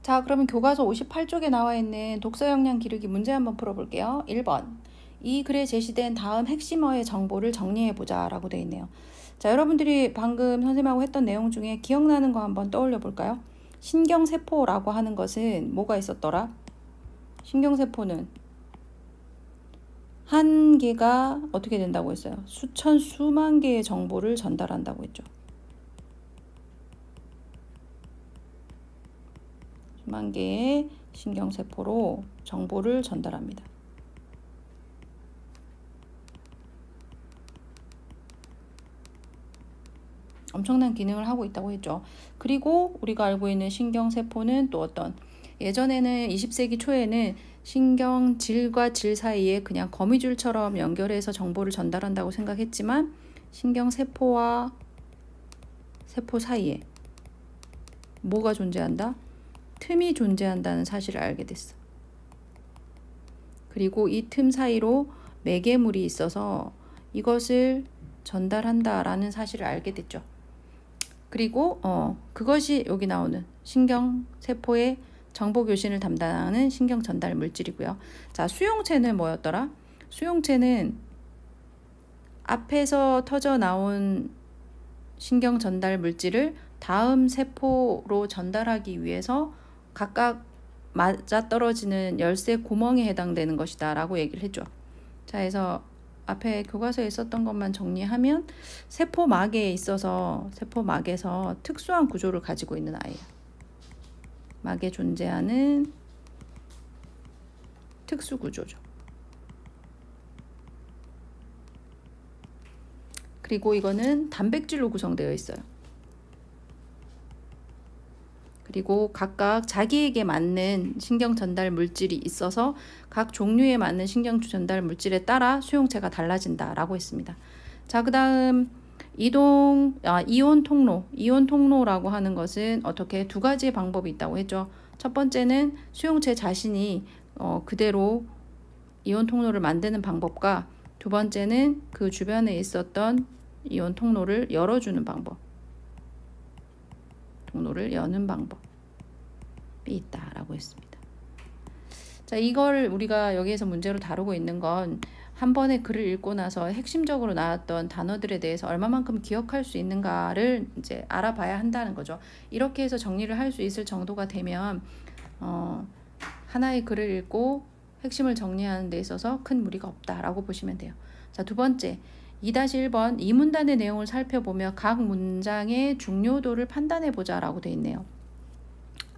자, 그러면 교과서 58쪽에 나와 있는 독서 역량 기르기 문제 한번 풀어볼게요. 1번. 이 글에 제시된 다음 핵심어의 정보를 정리해보자 라고 되어 있네요. 자, 여러분들이 방금 선생님하고 했던 내용 중에 기억나는 거 한번 떠올려 볼까요? 신경세포라고 하는 것은 뭐가 있었더라? 신경세포는 한 개가 어떻게 된다고 했어요? 수천, 수만 개의 정보를 전달한다고 했죠. 수만 개의 신경세포로 정보를 전달합니다. 엄청난 기능을 하고 있다고 했죠. 그리고 우리가 알고 있는 신경세포는 또 어떤, 예전에는 20세기 초에는 신경질과 질 사이에 그냥 거미줄처럼 연결해서 정보를 전달한다고 생각했지만 신경세포와 세포 사이에 뭐가 존재한다? 틈이 존재한다는 사실을 알게 됐어. 그리고 이 틈 사이로 매개물이 있어서 이것을 전달한다라는 사실을 알게 됐죠. 그리고 그것이 여기 나오는 신경세포의 정보교신을 담당하는 신경전달 물질이고요. 자, 수용체는 뭐였더라? 수용체는 앞에서 터져 나온 신경전달 물질을 다음 세포로 전달하기 위해서 각각 맞아떨어지는 열쇠 구멍에 해당되는 것이다 라고 얘기를 해줘. 자, 그래서 앞에 교과서에 있었던 것만 정리하면 세포막에 있어서 세포막에서 특수한 구조를 가지고 있는 아이예요. 막에 존재하는 특수 구조죠. 그리고 이거는 단백질로 구성되어 있어요. 그리고 각각 자기에게 맞는 신경 전달 물질이 있어서 각 종류에 맞는 신경 전달 물질에 따라 수용체가 달라진다라고 했습니다. 자, 그 다음 이온 통로. 이온 통로라고 하는 것은 어떻게 두 가지의 방법이 있다고 했죠. 첫 번째는 수용체 자신이 그대로 이온 통로를 만드는 방법과 두 번째는 그 주변에 있었던 이온 통로를 열어주는 방법. 통로를 여는 방법이 있다라고 했습니다. 자, 이걸 우리가 여기에서 문제로 다루고 있는 건 한 번에 글을 읽고 나서 핵심적으로 나왔던 단어들에 대해서 얼마만큼 기억할 수 있는가를 이제 알아봐야 한다는 거죠. 이렇게 해서 정리를 할 수 있을 정도가 되면 하나의 글을 읽고 핵심을 정리하는 데 있어서 큰 무리가 없다라고 보시면 돼요. 자, 두 번째 2-1번 이 문단의 내용을 살펴보며 각 문장의 중요도를 판단해보자 라고 되어 있네요.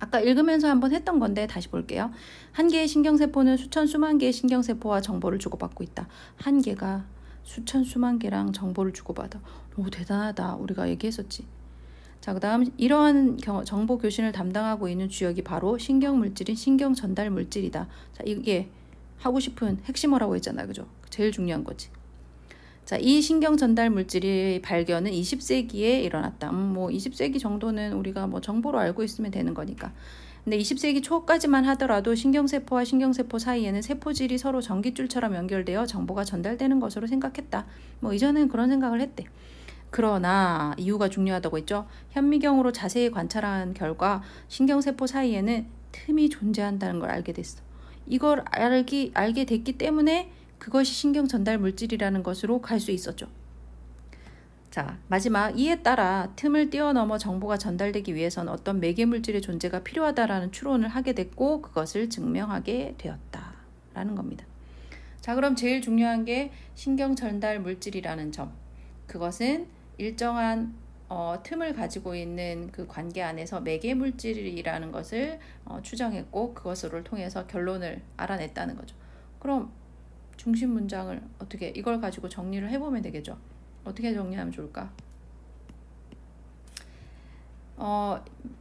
아까 읽으면서 한번 했던 건데 다시 볼게요. 한 개의 신경세포는 수천 수만 개의 신경세포와 정보를 주고받고 있다. 한 개가 수천 수만 개랑 정보를 주고받아. 오, 대단하다. 우리가 얘기했었지. 자, 그 다음 이러한 정보 교신을 담당하고 있는 주역이 바로 신경물질인 신경전달물질이다. 자, 이게 하고 싶은 핵심어라고 했잖아요. 그죠? 제일 중요한 거지. 자, 이 신경 전달 물질의 발견은 20세기에 일어났다. 뭐 20세기 정도는 우리가 뭐 정보로 알고 있으면 되는 거니까. 근데 20세기 초까지만 하더라도 신경세포와 신경세포 사이에는 세포질이 서로 전깃줄처럼 연결되어 정보가 전달되는 것으로 생각했다. 뭐 이전엔 그런 생각을 했대. 그러나 이유가 중요하다고 했죠. 현미경으로 자세히 관찰한 결과 신경세포 사이에는 틈이 존재한다는 걸 알게 됐어. 이걸 알게 됐기 때문에 그것이 신경 전달 물질이라는 것으로 갈 수 있었죠. 자, 마지막 이에 따라 틈을 뛰어넘어 정보가 전달되기 위해서는 어떤 매개 물질의 존재가 필요하다라는 추론을 하게 됐고 그것을 증명하게 되었다라는 겁니다. 자, 그럼 제일 중요한 게 신경 전달 물질이라는 점. 그것은 일정한 틈을 가지고 있는 그 관계 안에서 매개 물질이라는 것을 추정했고 그것을 통해서 결론을 알아냈다는 거죠. 그럼 중심 문장을 어떻게 이걸 가지고 정리를 해보면 되겠죠. 어떻게 정리하면 좋을까?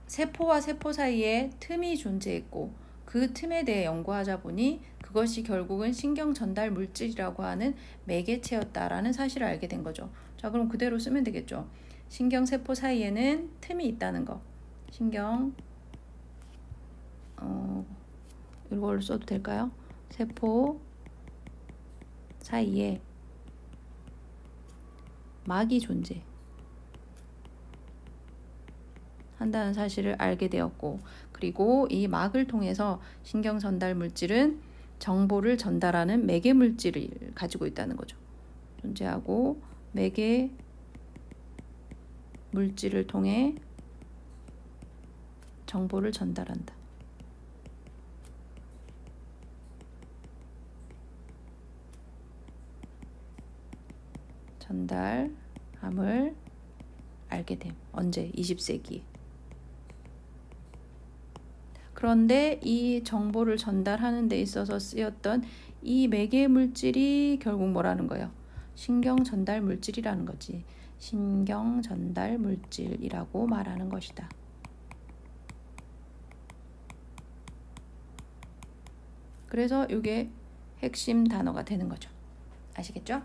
세포와 세포 사이에 틈이 존재했고 그 틈에 대해 연구하자 보니 그것이 결국은 신경 전달 물질이라고 하는 매개체였다라는 사실을 알게 된 거죠. 자, 그럼 그대로 쓰면 되겠죠. 신경 세포 사이에는 틈이 있다는 거. 신경 이걸로 써도 될까요? 세포 사이에 막이 존재한다. 한다는 사실을 알게 되었고, 그리고 이 막을 통해서 신경 전달 물질은 정보를 전달하는 매개 물질을 가지고 있다는 거죠. 존재하고 매개 물질을 통해 정보를 전달한다. 전달함을 알게 됨. 언제? 20세기. 그런데 이 정보를 전달하는 데 있어서 쓰였던 이 매개 물질이 결국 뭐라는 거예요? 신경 전달 물질이라는 거지. 신경 전달 물질이라고 말하는 것이다. 그래서 이게 핵심 단어가 되는 거죠. 아시겠죠?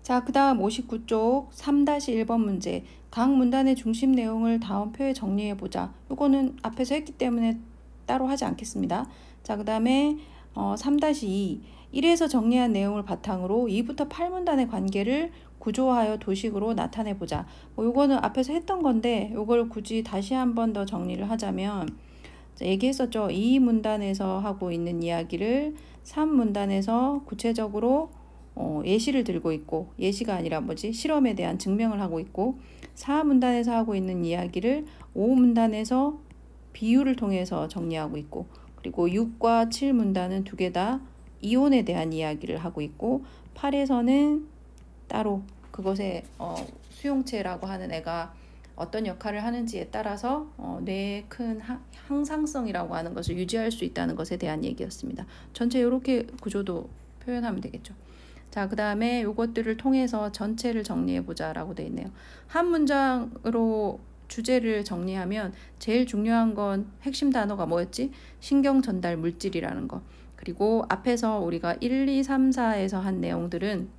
자, 그 다음 59쪽 3-1번 문제. 각 문단의 중심 내용을 다음 표에 정리해보자. 이거는 앞에서 했기 때문에 따로 하지 않겠습니다. 자, 그 다음에 3-2. 1에서 정리한 내용을 바탕으로 2부터 8문단의 관계를 구조하여 도식으로 나타내보자. 이거는 앞에서 했던 건데 이걸 굳이 다시 한 번 더 정리를 하자면, 얘기했었죠. 2문단에서 하고 있는 이야기를 3문단에서 구체적으로 예시를 들고 있고, 예시가 아니라 실험에 대한 증명을 하고 있고, 4문단에서 하고 있는 이야기를 5문단에서 비유를 통해서 정리하고 있고, 그리고 6과 7문단은 두 개 다 이온에 대한 이야기를 하고 있고, 8에서는 따로 그것의 수용체라고 하는 애가 어떤 역할을 하는지에 따라서 뇌의 큰 항상성이라고 하는 것을 유지할 수 있다는 것에 대한 얘기였습니다. 전체 이렇게 구조도 표현하면 되겠죠. 자, 그 다음에 이것들을 통해서 전체를 정리해보자 라고 되어 있네요. 한 문장으로 주제를 정리하면 제일 중요한 건 핵심 단어가 뭐였지? 신경 전달 물질이라는 거. 그리고 앞에서 우리가 1, 2, 3, 4에서 한 내용들은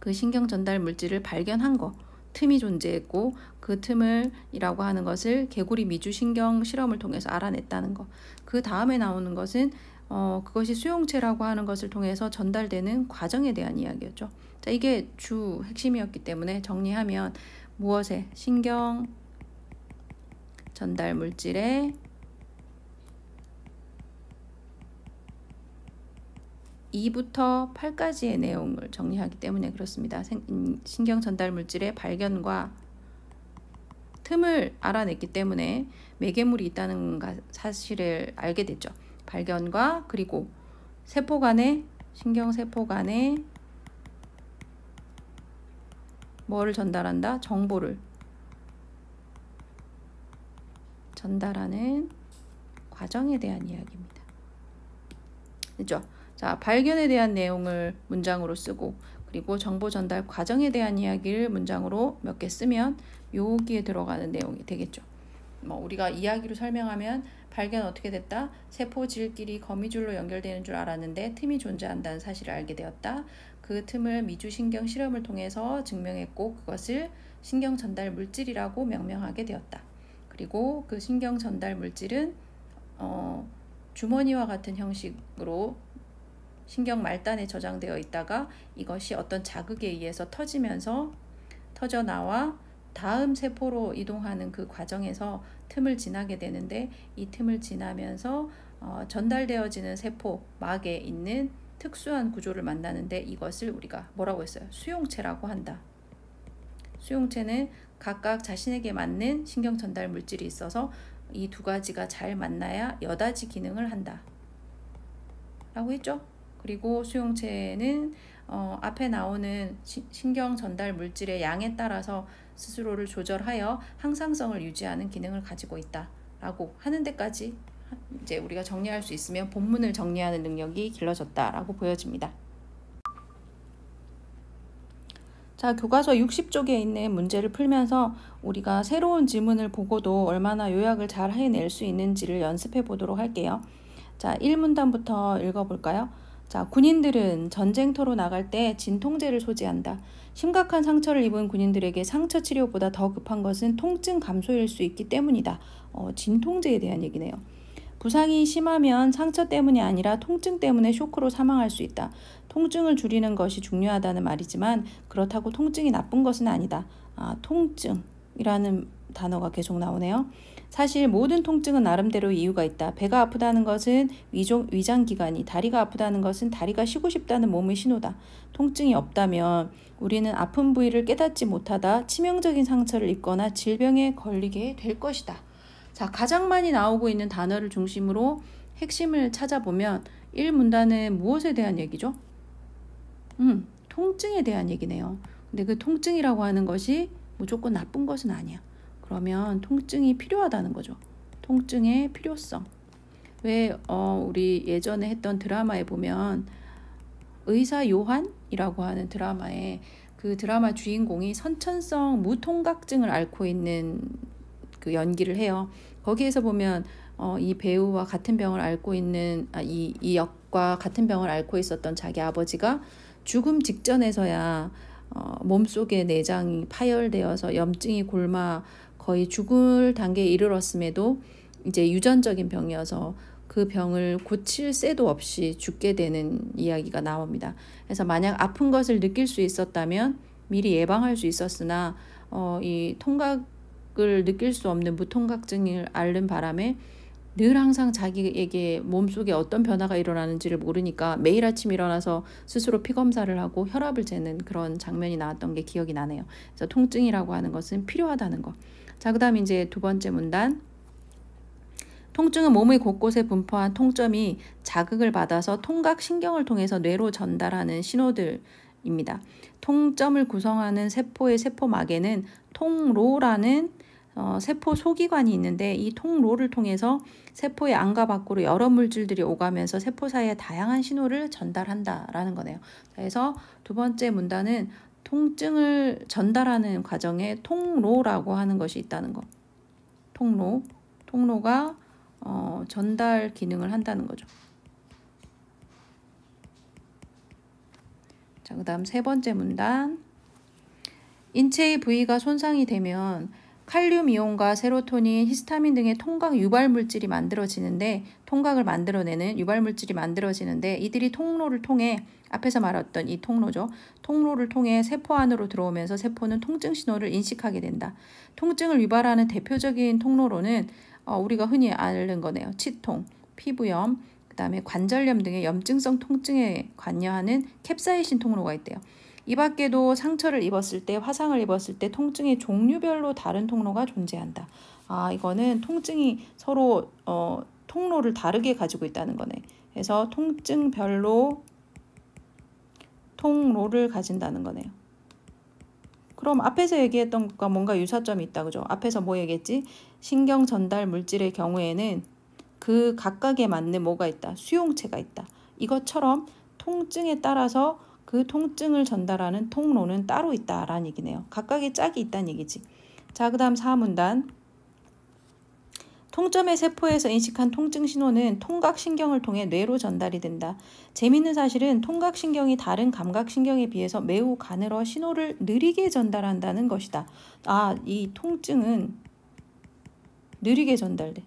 그 신경 전달 물질을 발견한 거, 틈이 존재했고 그 틈을 이라고 하는 것을 개구리 미주신경 실험을 통해서 알아냈다는 거. 그 다음에 나오는 것은 그것이 수용체라고 하는 것을 통해서 전달되는 과정에 대한 이야기였죠. 자, 이게 주 핵심이었기 때문에 정리하면 무엇에? 신경 전달 물질의 2부터 8까지의 내용을 정리하기 때문에 그렇습니다. 신경 전달 물질의 발견과 틈을 알아냈기 때문에 매개물이 있다는 사실을 알게 됐죠. 발견과 그리고 세포 간의 신경세포 간의 뭐를 전달한다? 정보를 전달하는 과정에 대한 이야기입니다. 됐죠? 자, 발견에 대한 내용을 문장으로 쓰고, 그리고 정보 전달 과정에 대한 이야기를 문장으로 몇 개 쓰면 여기에 들어가는 내용이 되겠죠. 우리가 이야기로 설명하면 발견 어떻게 됐다? 세포질끼리 거미줄로 연결되는 줄 알았는데 틈이 존재한다는 사실을 알게 되었다. 그 틈을 미주신경 실험을 통해서 증명했고 그것을 신경 전달 물질이라고 명명하게 되었다. 그리고 그 신경 전달 물질은 주머니와 같은 형식으로 신경 말단에 저장되어 있다가 이것이 어떤 자극에 의해서 터져 나와 다음 세포로 이동하는 그 과정에서 틈을 지나게 되는데, 이 틈을 지나면서 전달되어지는 세포 막에 있는 특수한 구조를 만나는데 이것을 우리가 뭐라고 했어요? 수용체라고 한다. 수용체는 각각 자신에게 맞는 신경 전달 물질이 있어서 이 두 가지가 잘 만나야 여다지 기능을 한다 라고 했죠. 그리고 수용체는 앞에 나오는 신경 전달 물질의 양에 따라서 스스로를 조절하여 항상성을 유지하는 기능을 가지고 있다라고 하는 데까지 이제 우리가 정리할 수 있으면 본문을 정리하는 능력이 길러졌다라고 보여집니다. 자, 교과서 60쪽에 있는 문제를 풀면서 우리가 새로운 지문을 보고도 얼마나 요약을 잘 해낼 수 있는지를 연습해 보도록 할게요. 자, 1문단부터 읽어볼까요? 자, 군인들은 전쟁터로 나갈 때 진통제를 소지한다. 심각한 상처를 입은 군인들에게 상처 치료보다 더 급한 것은 통증 감소일 수 있기 때문이다. 진통제에 대한 얘기네요. 부상이 심하면 상처 때문이 아니라 통증 때문에 쇼크로 사망할 수 있다. 통증을 줄이는 것이 중요하다는 말이지만 그렇다고 통증이 나쁜 것은 아니다. 통증. 이라는 단어가 계속 나오네요. 사실 모든 통증은 나름대로 이유가 있다. 배가 아프다는 것은 위장기관이, 다리가 아프다는 것은 다리가 쉬고 싶다는 몸의 신호다. 통증이 없다면 우리는 아픈 부위를 깨닫지 못하다 치명적인 상처를 입거나 질병에 걸리게 될 것이다. 자, 가장 많이 나오고 있는 단어를 중심으로 핵심을 찾아보면 1문단은 무엇에 대한 얘기죠? 통증에 대한 얘기네요. 근데 그 통증이라고 하는 것이 무조건 나쁜 것은 아니야. 그러면 통증이 필요하다는 거죠. 통증의 필요성. 왜 우리 예전에 했던 드라마에 보면 의사 요한이라고 하는 드라마에 그 드라마 주인공이 선천성 무통각증을 앓고 있는 그 연기를 해요. 거기에서 보면 이 배우와 같은 병을 앓고 있는 이 역과 같은 병을 앓고 있었던 자기 아버지가 죽음 직전에서야 몸속의 내장이 파열되어서 염증이 골마 거의 죽을 단계에 이르렀음에도 이제 유전적인 병이어서 그 병을 고칠 새도 없이 죽게 되는 이야기가 나옵니다. 그래서 만약 아픈 것을 느낄 수 있었다면 미리 예방할 수 있었으나 이 통각을 느낄 수 없는 무통각증을 앓는 바람에 늘 항상 자기에게 몸속에 어떤 변화가 일어나는지를 모르니까 매일 아침 일어나서 스스로 피검사를 하고 혈압을 재는 그런 장면이 나왔던 게 기억이 나네요. 그래서 통증이라고 하는 것은 필요하다는 거. 자, 그 다음 이제 두 번째 문단. 통증은 몸의 곳곳에 분포한 통점이 자극을 받아서 통각신경을 통해서 뇌로 전달하는 신호들입니다. 통점을 구성하는 세포의 세포막에는 통로라는 세포 소기관이 있는데 이 통로를 통해서 세포의 안과 밖으로 여러 물질들이 오가면서 세포 사이에 다양한 신호를 전달한다라는 거네요. 그래서 두 번째 문단은 통증을 전달하는 과정에 통로라고 하는 것이 있다는 거. 통로가 전달 기능을 한다는 거죠. 자, 그 다음 세 번째 문단. 인체의 부위가 손상이 되면 칼륨 이온과 세로토닌, 히스타민 등의 통각 유발 물질이 만들어지는데 통각을 만들어내는 유발 물질이 만들어지는데 이들이 통로를 통해 앞에서 말했던 이 통로죠. 통로를 통해 세포 안으로 들어오면서 세포는 통증 신호를 인식하게 된다. 통증을 유발하는 대표적인 통로로는 우리가 흔히 아는 거네요. 치통, 피부염, 그 다음에 관절염 등의 염증성 통증에 관여하는 캡사이신 통로가 있대요. 이 밖에도 상처를 입었을 때, 화상을 입었을 때 통증의 종류별로 다른 통로가 존재한다. 이거는 통증이 서로 통로를 다르게 가지고 있다는 거네. 그래서 통증별로 통로를 가진다는 거네요. 그럼 앞에서 얘기했던 것과 뭔가 유사점이 있다, 그죠? 앞에서 뭐 얘기했지? 신경 전달 물질의 경우에는 그 각각에 맞는 뭐가 있다? 수용체가 있다. 이것처럼 통증에 따라서 그 통증을 전달하는 통로는 따로 있다라는 얘기네요. 각각의 짝이 있다는 얘기지. 자, 그 다음 4문단. 통점의 세포에서 인식한 통증 신호는 통각신경을 통해 뇌로 전달이 된다. 재미있는 사실은 통각신경이 다른 감각신경에 비해서 매우 가늘어 신호를 느리게 전달한다는 것이다. 이 통증은 느리게 전달돼.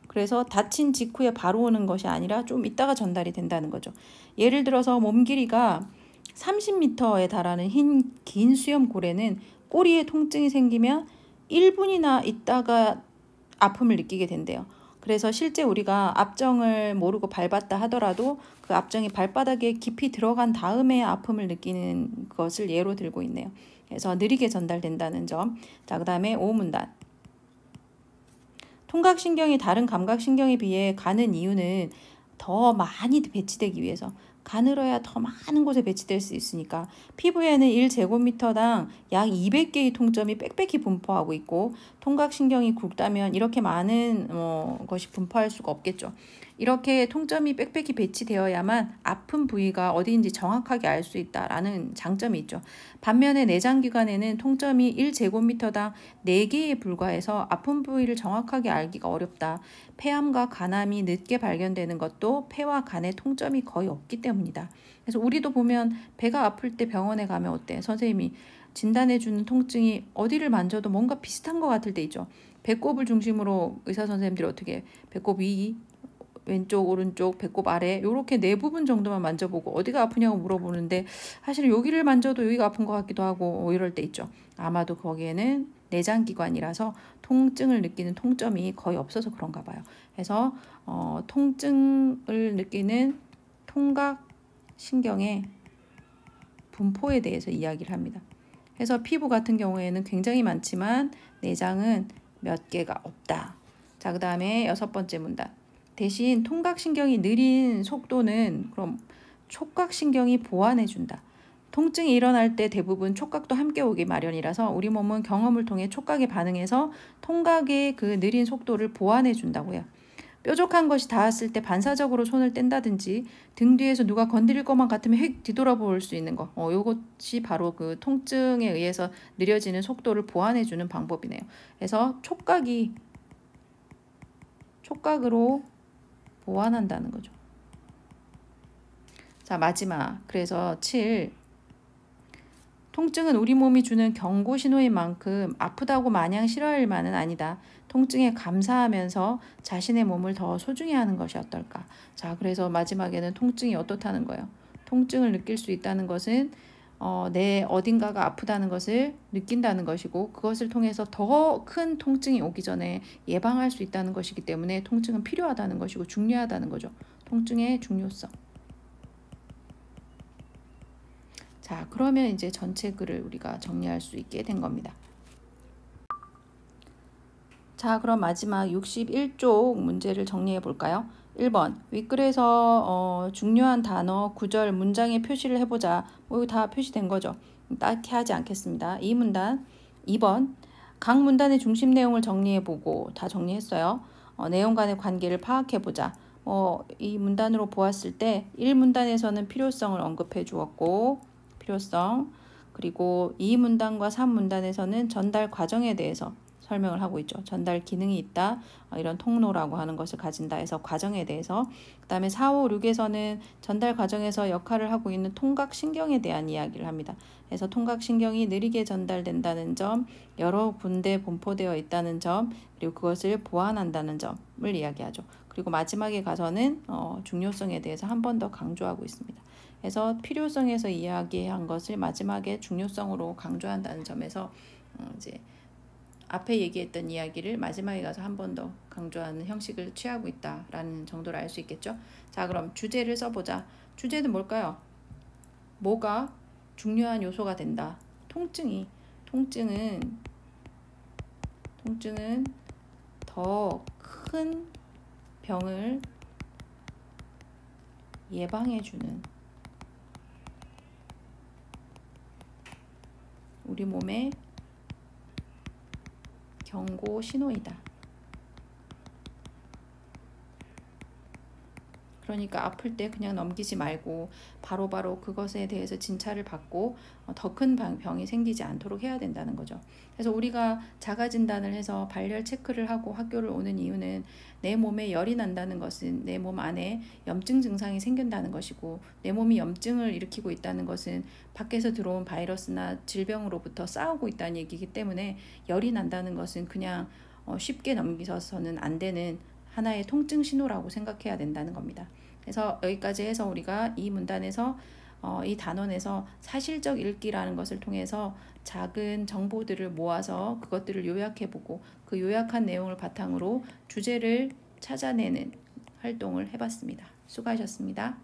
그래서 다친 직후에 바로 오는 것이 아니라 좀 있다가 전달이 된다는 거죠. 예를 들어서 몸 길이가 30m에 달하는 긴 수염고래는 꼬리에 통증이 생기면 1분이나 있다가 아픔을 느끼게 된대요. 그래서 실제 우리가 압정을 모르고 밟았다 하더라도 그 압정이 발바닥에 깊이 들어간 다음에 아픔을 느끼는 것을 예로 들고 있네요. 그래서 느리게 전달된다는 점. 자, 그 다음에 5문단. 통각신경이 다른 감각신경에 비해 가는 이유는 더 많이 배치되기 위해서, 가늘어야 더 많은 곳에 배치될 수 있으니까. 피부에는 1제곱미터당 약 200개의 통점이 빽빽히 분포하고 있고 통각신경이 굵다면 이렇게 많은 것이 분포할 수가 없겠죠. 이렇게 통점이 빽빽히 배치되어야만 아픈 부위가 어디인지 정확하게 알 수 있다라는 장점이 있죠. 반면에 내장기관에는 통점이 1제곱미터당 4개에 불과해서 아픈 부위를 정확하게 알기가 어렵다. 폐암과 간암이 늦게 발견되는 것도 폐와 간에 통점이 거의 없기 때문이다. 그래서 우리도 보면 배가 아플 때 병원에 가면 어때? 선생님이 진단해주는 통증이 어디를 만져도 뭔가 비슷한 것 같을 때 있죠. 배꼽을 중심으로 의사 선생님들이 어떻게 배꼽 위 왼쪽, 오른쪽, 배꼽 아래 이렇게 네 부분 정도만 만져보고 어디가 아프냐고 물어보는데 사실 여기를 만져도 여기가 아픈 것 같기도 하고 이럴 때 있죠. 아마도 거기에는 내장기관이라서 통증을 느끼는 통점이 거의 없어서 그런가 봐요. 그래서 통증을 느끼는 통각신경의 분포에 대해서 이야기를 합니다. 그래서 피부 같은 경우에는 굉장히 많지만 내장은 몇 개가 없다. 자, 그 다음에 6번째 문단. 대신 통각신경이 느린 속도는 그럼 촉각신경이 보완해준다. 통증이 일어날 때 대부분 촉각도 함께 오기 마련이라서 우리 몸은 경험을 통해 촉각에 반응해서 통각의 그 느린 속도를 보완해준다고요. 뾰족한 것이 닿았을 때 반사적으로 손을 뗀다든지 등 뒤에서 누가 건드릴 것만 같으면 휙 뒤돌아볼 수 있는 거. 요것이 바로 그 통증에 의해서 느려지는 속도를 보완해주는 방법이네요. 그래서 촉각으로 보완한다는 거죠. 자, 마지막. 그래서 7. 통증은 우리 몸이 주는 경고 신호인 만큼 아프다고 마냥 싫어할 만은 아니다. 통증에 감사하면서 자신의 몸을 더 소중히 하는 것이 어떨까. 자, 그래서 마지막에는 통증이 어떻다는 거예요. 통증을 느낄 수 있다는 것은 내 어딘가가 아프다는 것을 느낀다는 것이고 그것을 통해서 더 큰 통증이 오기 전에 예방할 수 있다는 것이기 때문에 통증은 필요하다는 것이고 중요하다는 거죠. 통증의 중요성. 자, 그러면 이제 전체 글을 우리가 정리할 수 있게 된 겁니다. 자, 그럼 마지막 61쪽 문제를 정리해 볼까요? 1번 윗글에서 중요한 단어, 구절, 문장의 표시를 해보자. 이거 다 표시된 거죠. 딱히 하지 않겠습니다. 이 문단 2번 각 문단의 중심 내용을 정리해보고 다 정리했어요. 내용 간의 관계를 파악해보자. 이 문단으로 보았을 때 1문단에서는 필요성을 언급해 주었고 필요성 그리고 2문단과 3문단에서는 전달 과정에 대해서 설명을 하고 있죠. 전달 기능이 있다. 이런 통로라고 하는 것을 가진다 해서 과정에 대해서 그 다음에 4, 5, 6에서는 전달 과정에서 역할을 하고 있는 통각신경에 대한 이야기를 합니다. 그래서 통각신경이 느리게 전달된다는 점, 여러 군데 분포되어 있다는 점, 그리고 그것을 보완한다는 점을 이야기하죠. 그리고 마지막에 가서는 중요성에 대해서 한 번 더 강조하고 있습니다. 그래서 필요성에서 이야기한 것을 마지막에 중요성으로 강조한다는 점에서 이제 앞에 얘기했던 이야기를 마지막에 가서 한 번 더 강조하는 형식을 취하고 있다라는 정도로 알 수 있겠죠. 자, 그럼 주제를 써보자. 주제는 뭘까요? 뭐가 중요한 요소가 된다. 통증은 더 큰 병을 예방해주는 우리 몸의 경고 신호이다. 그러니까 아플 때 그냥 넘기지 말고 바로바로 그것에 대해서 진찰을 받고 더 큰 병이 생기지 않도록 해야 된다는 거죠. 그래서 우리가 자가진단을 해서 발열 체크를 하고 학교를 오는 이유는 내 몸에 열이 난다는 것은 내 몸 안에 염증 증상이 생긴다는 것이고 내 몸이 염증을 일으키고 있다는 것은 밖에서 들어온 바이러스나 질병으로부터 싸우고 있다는 얘기이기 때문에 열이 난다는 것은 그냥 쉽게 넘기서는 안 되는 하나의 통증 신호라고 생각해야 된다는 겁니다. 그래서 여기까지 해서 우리가 이 문단에서 이 단원에서 사실적 읽기라는 것을 통해서 작은 정보들을 모아서 그것들을 요약해보고 그 요약한 내용을 바탕으로 주제를 찾아내는 활동을 해봤습니다. 수고하셨습니다.